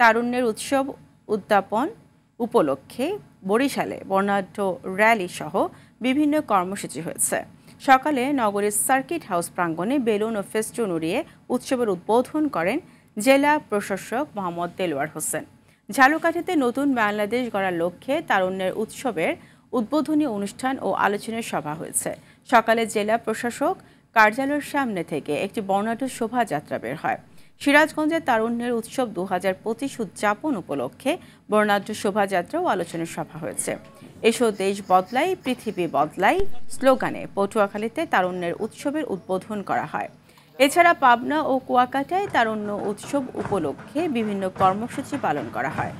তারুণ্যের উৎসব উদ্যাপন উপলক্ষে বরিশালে বর্ণাঢ্য র্যালি সহ বিভিন্ন কর্মসূচি হয়েছে। সকালে নগরীর সার্কিট হাউস প্রাঙ্গণে বেলুন ও ফেস্টুন উড়িয়ে উৎসবের উদ্বোধন করেন জেলা প্রশাসক মোহাম্মদ দেলোয়ার হোসেন। ঝালকাঠিতে নতুন বাংলাদেশ গড়ার লক্ষ্যে তারুণ্যের উৎসবের উদ্বোধনী অনুষ্ঠান ও আলোচনা সভা হয়েছে। সকালে জেলা প্রশাসক কার্যালয়ের সামনে থেকে একটি বর্ণাঢ্য শোভাযাত্রা বের হয়। সিরাজগঞ্জে তারুণ্যের উৎসব 2025 উদযাপন উপলক্ষে বর্ণাঢ্য শোভাযাত্রা ও আলোচনা সভা হয়েছে। এসো দেশ বদলাই পৃথিবী বদলাই স্লোগানে পটুয়াখালীতে তারুণ্যের উৎসবের উদ্বোধন করা হয়। এছাড়া পাবনা ও কুয়াকাটায় তারুণ্য উৎসব উপলক্ষে বিভিন্ন কর্মসূচি পালন করা হয়।